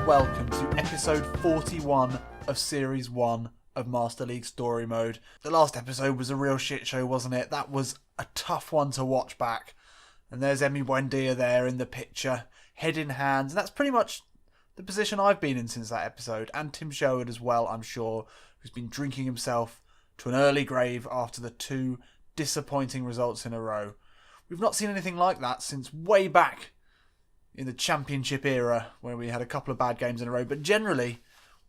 welcome to episode 41 of Series 1 of Master League Story Mode. The last episode was a real shit show, wasn't it? That was a tough one to watch back. And there's Emi Buendia there in the picture, head in hands. And that's pretty much the position I've been in since that episode. And Tim Sherwood as well, I'm sure, who's been drinking himself to an early grave after the two disappointing results in a row. We've not seen anything like that since way back in the championship era, where we had a couple of bad games in a row. But generally,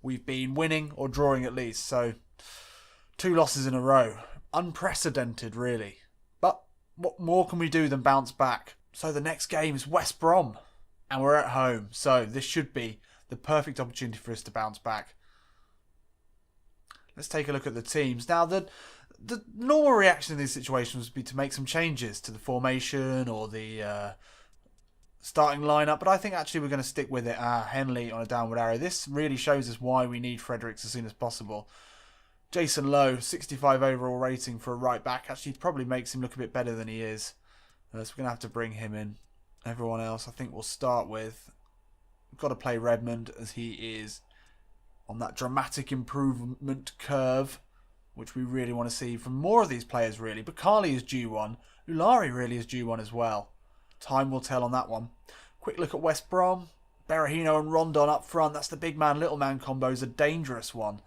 we've been winning or drawing at least. So, 2 losses in a row. Unprecedented, really. But what more can we do than bounce back? So the next game is West Brom. And we're at home. So this should be the perfect opportunity for us to bounce back. Let's take a look at the teams. Now, the normal reaction in these situations would be to make some changes to the formation or the starting lineup, but I think actually we're going to stick with it. Henley on a downward arrow. This really shows us why we need Fredericks as soon as possible. Jason Lowe, 65 overall rating for a right back, actually probably makes him look a bit better than he is. So we're going to have to bring him in. Everyone else I think we'll start with. We've got to play Redmond as he is on that dramatic improvement curve, which we really want to see from more of these players, really. Bakali is due one. Ulari really is due one as well. Time will tell on that one. Quick look at West Brom. Berahino and Rondon up front. That's the big man, little man combo is a dangerous one.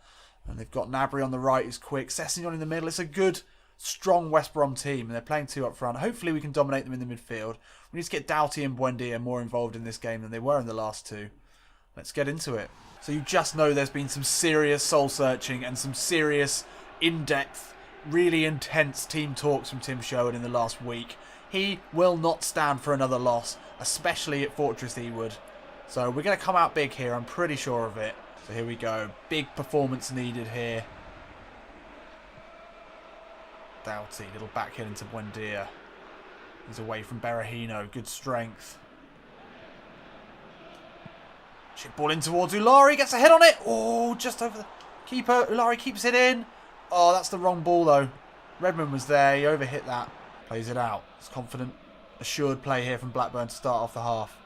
And they've got Gnabry on the right who's quick. Sessegnon in the middle. It's a good, strong West Brom team. And they're playing 2 up front. Hopefully we can dominate them in the midfield. We need to get Doughty and Buendia more involved in this game than they were in the last 2. Let's get into it. So you just know there's been some serious soul searching and some serious, in-depth, really intense team talks from Tim Sherwood in the last week. He will not stand for another loss, especially at Fortress Ewood. So we're going to come out big here, I'm pretty sure of it. So here we go. Big performance needed here. Doughty, little back heel into Buendia. He's away from Berahino, good strength. Chip ball in towards Ulari, gets a head on it. Oh, just over the keeper. Ulari keeps it in. Oh, that's the wrong ball though. Redmond was there, he overhit that. Plays it out. It's confident, assured play here from Blackburn to start off the half.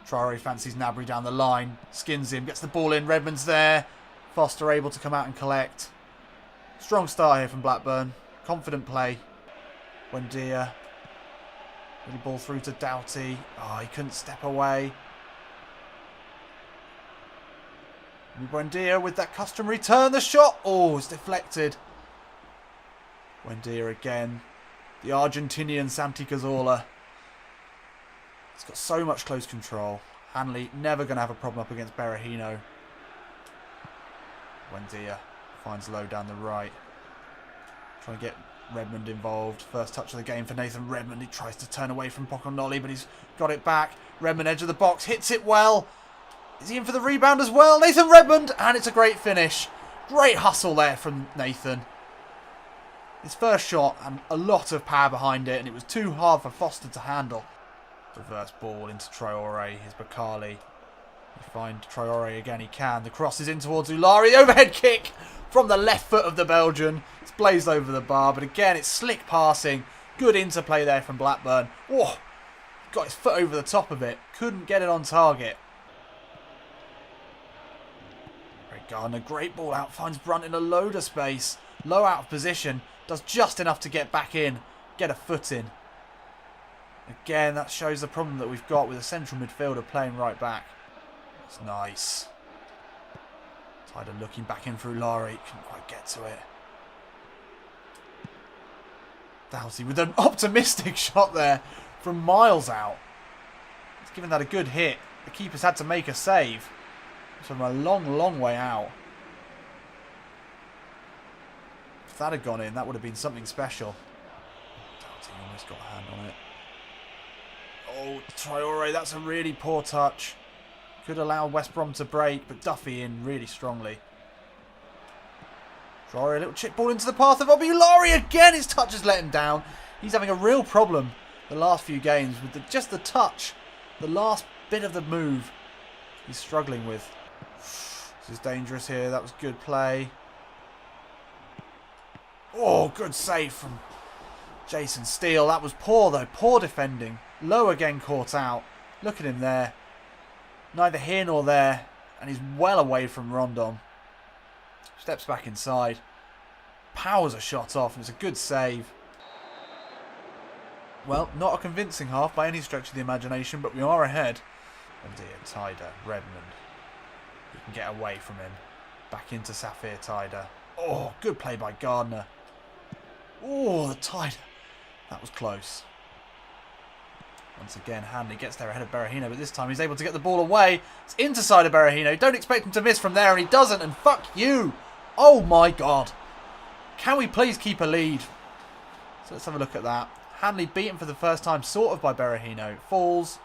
Traore fancies Gnabry down the line. Skins him, gets the ball in. Redmond's there. Foster able to come out and collect. Strong start here from Blackburn. Confident play. Buendia. Little ball through to Doughty. Oh, he couldn't step away. Buendia with that customary turn. The shot. Oh, it's deflected. Buendia again. The Argentinian Santi Cazorla. He's got so much close control. Hanley never going to have a problem up against Berahino. Buendia finds Lowe down the right. Trying to get Redmond involved. First touch of the game for Nathan Redmond. He tries to turn away from Poconoli, but he's got it back. Redmond edge of the box. Hits it well. Is he in for the rebound as well? Nathan Redmond. And it's a great finish. Great hustle there from Nathan. His first shot and a lot of power behind it, and it was too hard for Foster to handle. Reverse ball into Traore. Here's Bakali. He find Traore again. He can. The cross is in towards Ulari. Overhead kick from the left foot of the Belgian. It's blazed over the bar, but again, it's slick passing. Good interplay there from Blackburn. Oh, got his foot over the top of it. Couldn't get it on target. Great Gardner. Great ball out. Finds Brunt in a load of space. Low out of position. Does just enough to get back in, get a foot in. Again, that shows the problem that we've got with a central midfielder playing right back. That's nice. Tyder looking back in for Ulari, couldn't quite get to it. Doughty with an optimistic shot there from miles out. He's given that a good hit. The keeper's had to make a save. It's from a long, long way out. If that had gone in, that would have been something special. Doughty almost got a hand on it. Oh, Traore, that's a really poor touch. Could allow West Brom to break, but Duffy in really strongly. Traore, a little chip ball into the path of Ulari again. His touch has let him down. He's having a real problem the last few games with just the touch. The last bit of the move he's struggling with. This is dangerous here. That was good play. Oh, good save from Jason Steele. That was poor though. Poor defending. Lowe again caught out. Look at him there. Neither here nor there. And he's well away from Rondon. Steps back inside. Powers a shot off, and it's a good save. Well, not a convincing half by any stretch of the imagination, but we are ahead. Oh dear, Tider, Redmond. He can get away from him. Back into Safir Tider. Oh, good play by Gardner. Oh, the Tider. That was close. Once again, Hanley gets there ahead of Berahino, but this time he's able to get the ball away. It's into side of Berahino. Don't expect him to miss from there, and he doesn't, and fuck you. Oh my God. Can we please keep a lead? So let's have a look at that. Hanley beaten for the first time, sort of, by Berahino. Falls.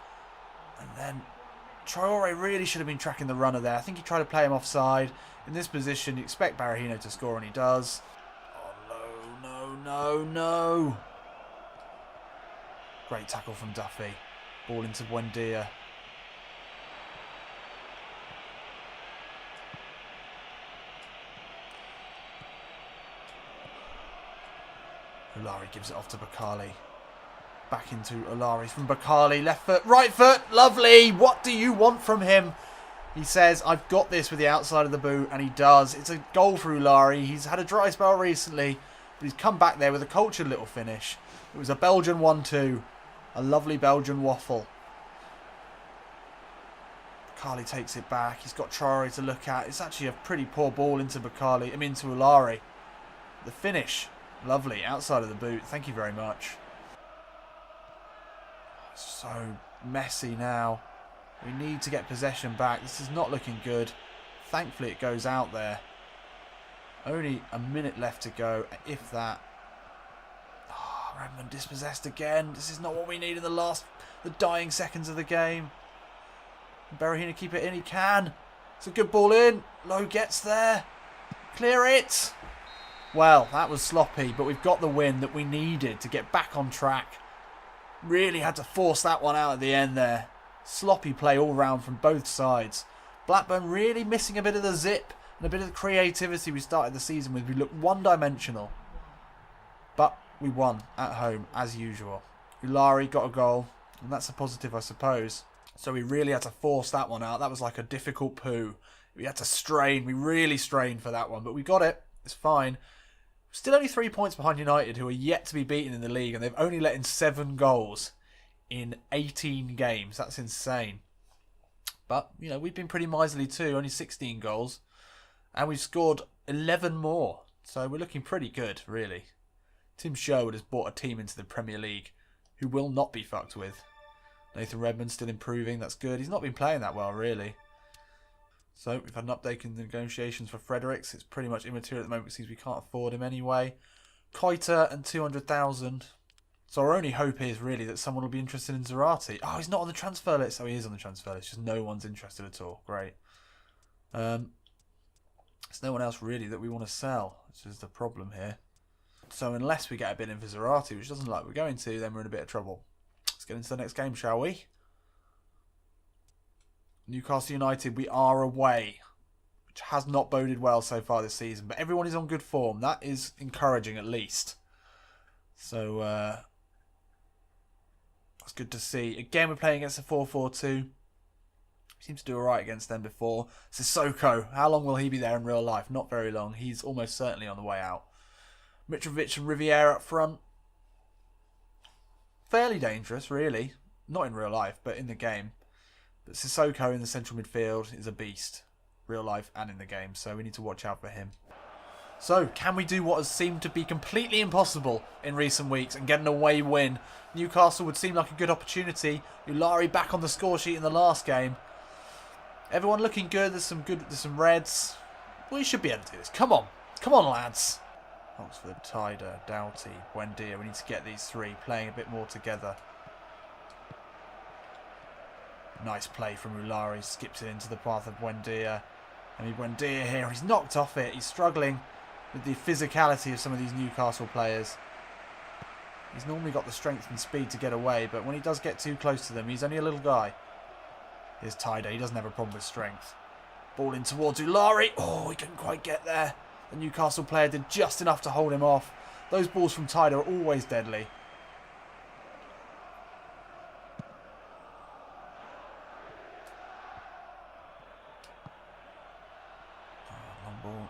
And then Traore really should have been tracking the runner there. I think he tried to play him offside. In this position, you expect Berahino to score, and he does. Oh, no, no, no, no. Great tackle from Duffy. Ball into Buendia. Olari gives it off to Bakali. Back into Olari from Bakali. Left foot, right foot. Lovely. What do you want from him? He says, I've got this with the outside of the boot. And he does. It's a goal for Olari. He's had a dry spell recently. But he's come back there with a cultured little finish. It was a Belgian 1-2. A lovely Belgian waffle. Bakali takes it back. He's got Traore to look at. It's actually a pretty poor ball into Bakali. I mean, into Olari. The finish. Lovely. Outside of the boot. Thank you very much. So messy now. We need to get possession back. This is not looking good. Thankfully, it goes out there. Only a minute left to go, if that. Oh, Redmond dispossessed again. This is not what we need in the dying seconds of the game. Berahino keep it in. He can. It's a good ball in. Lowe gets there. Clear it. Well, that was sloppy, but we've got the win that we needed to get back on track. Really had to force that one out at the end there. Sloppy play all round from both sides. Blackburn really missing a bit of the zip and a bit of the creativity we started the season with. We looked one-dimensional. But we won at home, as usual. Ulari got a goal, and that's a positive, I suppose. So we really had to force that one out. That was like a difficult poo. We had to strain. We really strained for that one, but we got it. It's fine. Still only 3 points behind United, who are yet to be beaten in the league, and they've only let in 7 goals in 18 games. That's insane. But, you know, we've been pretty miserly too, only 16 goals. And we've scored 11 more. So we're looking pretty good, really. Tim Sherwood has brought a team into the Premier League who will not be fucked with. Nathan Redmond still improving, that's good. He's not been playing that well, really. So we've had an update in the negotiations for Fredericks. It's pretty much immaterial at the moment because we can't afford him anyway. Koiter and 200,000. So our only hope is really that someone will be interested in Zarate. Oh, he's not on the transfer list. Oh, he is on the transfer list. Just no one's interested at all. Great. There's no one else really that we want to sell, which is the problem here. So unless we get a bid in for Zarate, which doesn't look like we're going to, then we're in a bit of trouble. Let's get into the next game, shall we? Newcastle United, we are away, which has not boded well so far this season. But everyone is on good form. That is encouraging, at least. So, that's good to see. Again, we're playing against a 4-4-2. Seems to do alright against them before. Sissoko, how long will he be there in real life? Not very long. He's almost certainly on the way out. Mitrovic and Riviere up front. Fairly dangerous, really. Not in real life, but in the game. But Sissoko in the central midfield is a beast. Real life and in the game. So we need to watch out for him. So, can we do what has seemed to be completely impossible in recent weeks and get an away win? Newcastle would seem like a good opportunity. Ulari back on the score sheet in the last game. Everyone looking good. There's some reds. We should be able to do this. Come on. Come on, lads. Oxford, Tider, Doughty, Buendia. We need to get these three playing a bit more together. Nice play from Ulari. Skips it into the path of Buendia. I mean, Buendia here. He's knocked off it. He's struggling with the physicality of some of these Newcastle players. He's normally got the strength and speed to get away, but when he does get too close to them, he's only a little guy. Here's Tider. He doesn't have a problem with strength. Ball in towards Ulari. Oh, he couldn't quite get there. The Newcastle player did just enough to hold him off. Those balls from Tider are always deadly. ball.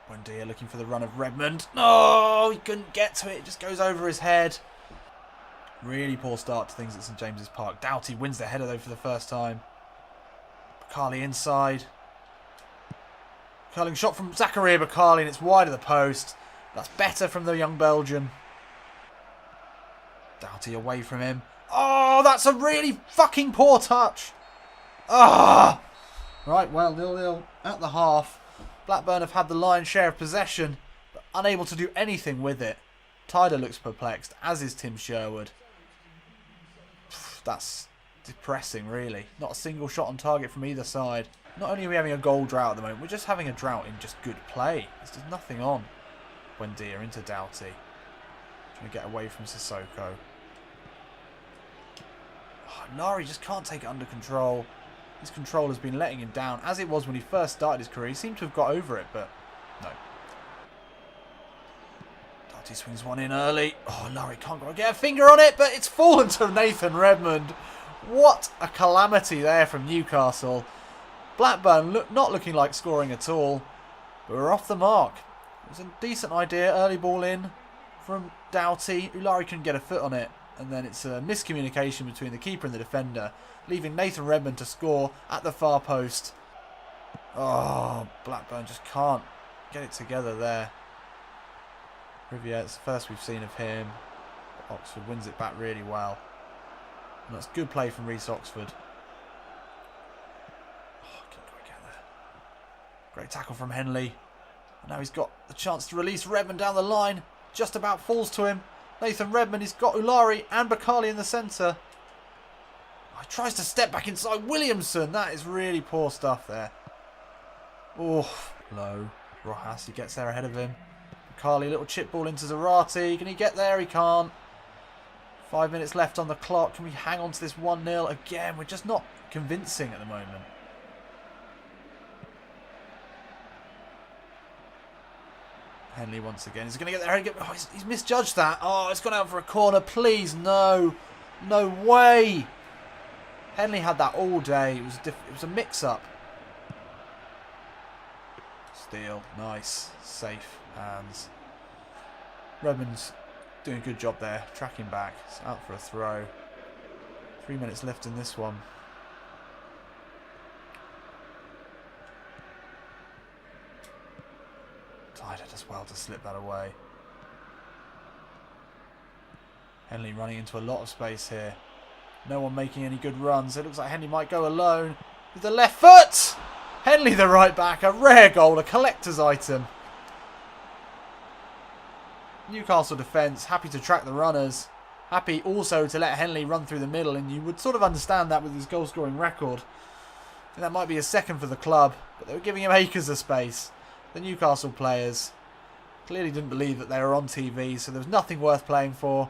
Buendia looking for the run of Redmond. No, he couldn't get to it. It just goes over his head. Really poor start to things at St James's Park. Doughty wins the header though for the first time. Bakali inside. Curling shot from Zachariah Bakali and it's wide of the post. That's better from the young Belgian. Doughty away from him. Oh, that's a really fucking poor touch. Ah! Right, well, 0-0 at the half. Blackburn have had the lion's share of possession, but unable to do anything with it. Tyler looks perplexed, as is Tim Sherwood. That's depressing, really. Not a single shot on target from either side. Not only are we having a goal drought at the moment, we're just having a drought in just good play. There's just nothing on. Buendia into Doughty. Trying to get away from Sissoko. Oh, Nari just can't take it under control. His control has been letting him down, as it was when he first started his career. He seemed to have got over it, but no. Doughty swings one in early. Oh, Laurie can't get a finger on it, but it's fallen to Nathan Redmond. What a calamity there from Newcastle. Blackburn not looking like scoring at all, but we're off the mark. It was a decent idea, early ball in from Doughty. Ulari couldn't get a foot on it, and then it's a miscommunication between the keeper and the defender, leaving Nathan Redmond to score at the far post. Oh, Blackburn just can't get it together there. Riviere, it's the first we've seen of him. Oxford wins it back really well. And that's good play from Reece Oxford. Oh, can't quite get there. Great tackle from Henley. And now he's got the chance to release Redmond down the line. Just about falls to him. Nathan Redmond, he's got Ulari and Bakali in the centre. He tries to step back inside Williamson. That is really poor stuff there. Oh, low. Rojas, he gets there ahead of him. Bakali, little chip ball into Zarate. Can he get there? He can't. 5 minutes left on the clock. Can we hang on to this 1-0? Again, we're just not convincing at the moment. Henley once again. He's going to get there. Oh, he's misjudged that. Oh, it's gone out for a corner. Please, no. No way. Henley had that all day. It was a mix-up. Steele. Nice. Safe hands. Redmond's doing a good job there. Tracking back. It's out for a throw. 3 minutes left in this one. Tyler does well to slip that away. Henley running into a lot of space here. No one making any good runs. It looks like Henley might go alone with the left foot. Henley the right back. A rare goal. A collector's item. Newcastle defence happy to track the runners. Happy also to let Henley run through the middle. And you would sort of understand that with his goal scoring record. And that might be a second for the club. But they were giving him acres of space. The Newcastle players clearly didn't believe that they were on TV. So there was nothing worth playing for.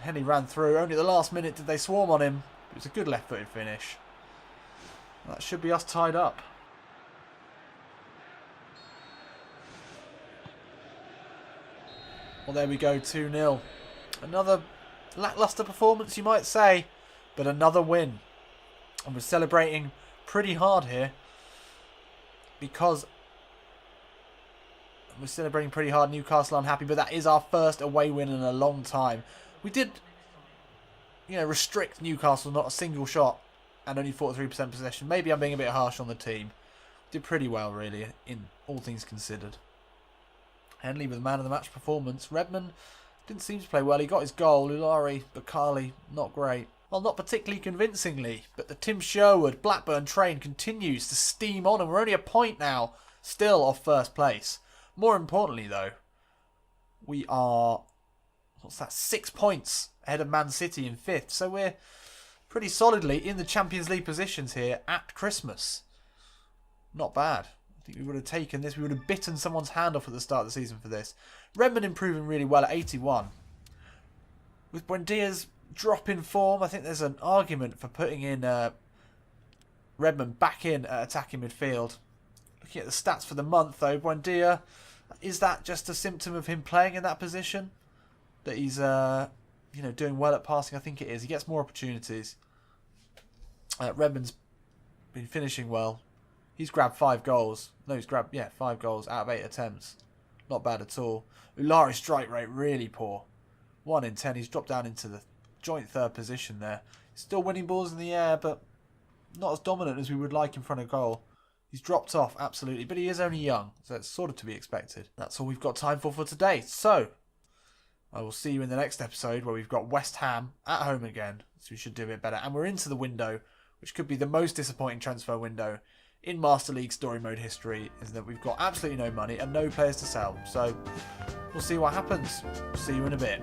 Henley ran through. Only at the last minute did they swarm on him. It was a good left-footed finish. That should be us tied up. Well, there we go, 2-0. Another lacklustre performance, you might say, but another win. And we're celebrating pretty hard here because we're celebrating pretty hard. Newcastle unhappy, but that is our first away win in a long time. We did, restrict Newcastle, not a single shot, and only 43% possession. Maybe I'm being a bit harsh on the team. Did pretty well, really, in all things considered. Henley with man of the match performance. Redmond didn't seem to play well. He got his goal. Ulari, Bakali, not great. Well, not particularly convincingly, but the Tim Sherwood Blackburn train continues to steam on, and we're only a point now, still off first place. More importantly, though, we are... 6 points ahead of Man City in 5th. So we're pretty solidly in the Champions League positions here at Christmas. Not bad. I think we would have taken this. We would have bitten someone's hand off at the start of the season for this. Redmond improving really well at 81. With Buendia's drop in form, I think there's an argument for putting in Redmond back in attacking midfield. Looking at the stats for the month, though, Buendia, is that just a symptom of him playing in that position? That he's, doing well at passing? I think it is. He gets more opportunities. Redmond's been finishing well. He's grabbed 5 goals. No, he's grabbed, yeah, 5 goals out of 8 attempts. Not bad at all. Ulari's strike rate really poor. 1 in 10. He's dropped down into the joint 3rd position there. Still winning balls in the air, but not as dominant as we would like in front of goal. He's dropped off, absolutely. But he is only young, so it's sort of to be expected. That's all we've got time for today. So, I will see you in the next episode where we've got West Ham at home again. So we should do a bit better. And we're into the window, which could be the most disappointing transfer window in Master League story mode history, is that we've got absolutely no money and no players to sell. So, we'll see what happens. See you in a bit.